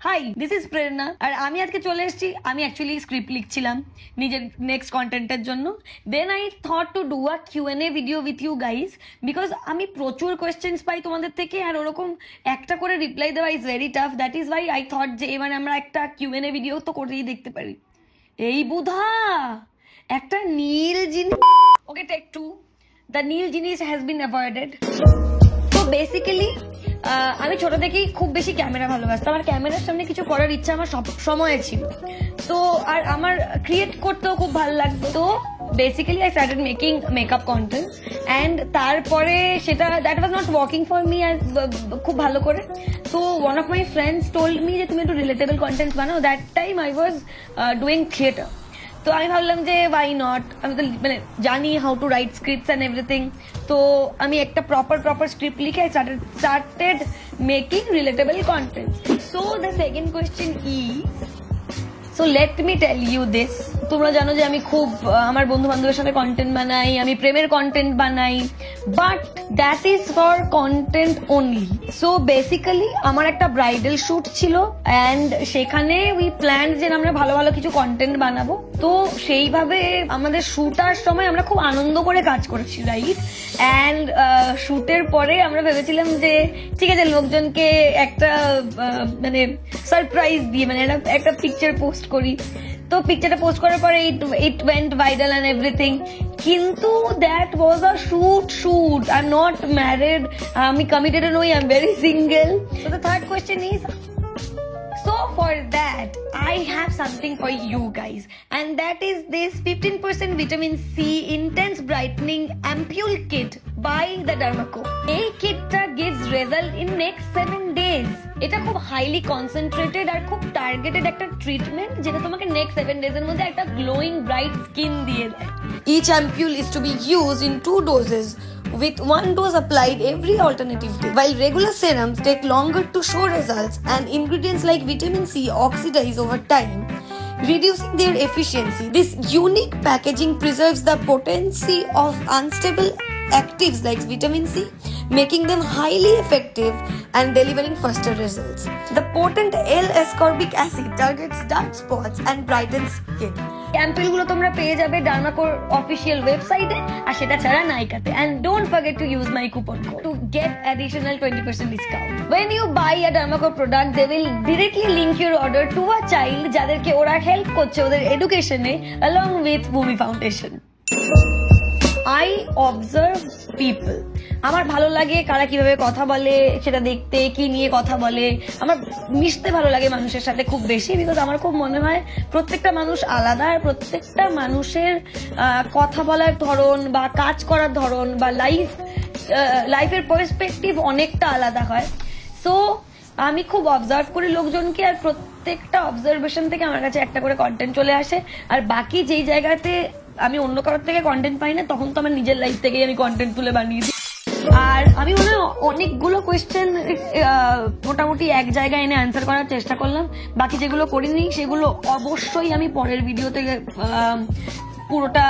High, this is প্রেরণা। আর আমি আজকে চলে এসেছি। আমি অ্যাকচুয়ালি স্ক্রিপ্ট লিখছিলাম নিজের নেক্সট কন্টেন্টের জন্য। Then I thought to do a Q&A video with you guys, because আমি প্রচুর কোয়েশ্চেন্স পাই তোমাদের থেকে, আর ওরকম একটা করে রিপ্লাই দেওয়া is very tough. That is Y I thought যে এবার আমরা একটা Q&A ভিডিও তো করেই দেখতে পারি। এই বুধা একটা নীল জিনিস। ওকে, টেক 2। দ্য নীল জিনিস হ্যাজ বিন অ্যাভয়েডেড। তো বেসিক্যালি আমি ছোট থেকেই খুব বেশি ক্যামেরা ভালোবাসতাম। আমার ক্যামেরার সামনে কিছু করার ইচ্ছা আমার সব সময় ছিল। তো আর আমার ক্রিয়েট করতেও খুব ভালো লাগতো। তো basically I started making makeup content, and তারপরে সেটা that was not working for me খুব ভালো করে। তো one of my friends told me যে তুমি একটু রিলেটেবল কন্টেন্ট বানাও। That time I was doing theatre. তো আমি ভাবলাম যে ওয়াই নট, আমি তো মানে জানি how to right scripts and everything. তো আমি একটা প্রপার স্ক্রিপ্ট লিখে started making relatable content. So the second question is, so let me tell you this. তোমরা জানো যে আমি খুব আমার বন্ধু বান্ধবের সাথে কন্টেন্ট বানাই, আমি প্রেমের কন্টেন্ট বানাই, but that is for content only. So basically আমার একটা ব্রাইডাল শুট ছিল, অ্যান্ড সেখানে উই প্ল্যান যে আমরা ভালো ভালো কিছু কন্টেন্ট বানাবো। তো সেইভাবে আমাদের শুটার সময় আমরা খুব আনন্দ করে কাজ করেছি, রাইট? অ্যান্ড শুটের পরে আমরা ভেবেছিলাম যে ঠিক আছে, লোকজনকে একটা মানে সারপ্রাইজ দিয়ে মানে একটা পিকচার পোস্ট করি। তো পিকচারটা পোস্ট করার পরে it went viral and everything, কিন্তু that was a shoot. I am not married, আমি কমিটেড নই, I am very single. So the third question is, so for that I have something for you guys, and that is this 15% vitamin C intense brightening ampule kit by the Dermaco. এই কিটটা gives result in next 7 days. এটা খুব highly concentrated আর খুব targeted একটা treatment, যেটা তোমাকে next 7 days এর মধ্যে একটা গ্লোয়িং ব্রাইট স্কিন দিয়ে দেয়। Each ampule is to be used in 2 doses, with 1 dose applied every alternative day. While regular serums take longer to show results, and ingredients like vitamin C oxidize over time, reducing their efficiency. This unique packaging preserves the potency of unstable actives like vitamin C, making them highly effective and delivering faster results. The potent L-ascorbic acid targets dark spots and brightens skin. অ্যাম্পুলগুলো তোমরা পেয়ে যাবে ডার্মাকোর official ওয়েবসাইটে, আর সেটা ছাড়া নাইকাতে। And don't forget to use my coupon code to get additional 20% discount. When you buy a Dermaco product, they will directly link your order to a child যাদেরকে ওরা হেল্প করছে ওদের এডুকেশনে, along with Bhumi Foundation. I observe people. আমার ভালো লাগে কারা কিভাবে কথা বলে, সেটা দেখতে, কি নিয়ে কথা বলে। আমার মিশতে ভালো লাগে মানুষের সাথে খুব বেশি, বিকজ আমার খুব মনে হয় প্রত্যেকটা মানুষ আলাদা, আর প্রত্যেকটা মানুষের কথা বলার ধরন বা কাজ করার ধরন বা লাইফের পার্সপেক্টিভ অনেকটা আলাদা হয়। সো আমি খুব অবজার্ভ করি লোকজনকে, আর প্রত্যেকটা অবজারভেশন থেকে আমার কাছে একটা করে কন্টেন্ট চলে আসে। আর বাকি যেই জায়গাতে আমি অন্য কারোর থেকে কন্টেন্ট পাই না, তখন তো আমার নিজের লাইফ থেকেই আমি কন্টেন্ট তুলে বানিয়ে দিই। আর আমি মনে হয় অনেকগুলো কোয়েশ্চেন মোটামুটি এক জায়গায় এনে অ্যান্সার করার চেষ্টা করলাম। বাকি যেগুলো করিনি সেগুলো অবশ্যই আমি পরের ভিডিওতে পুরোটা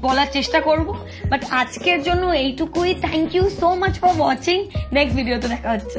বলার চেষ্টা করব। বাট আজকের জন্য এইটুকুই। Thank you so much for watching. Next ভিডিওতে দেখা হচ্ছে।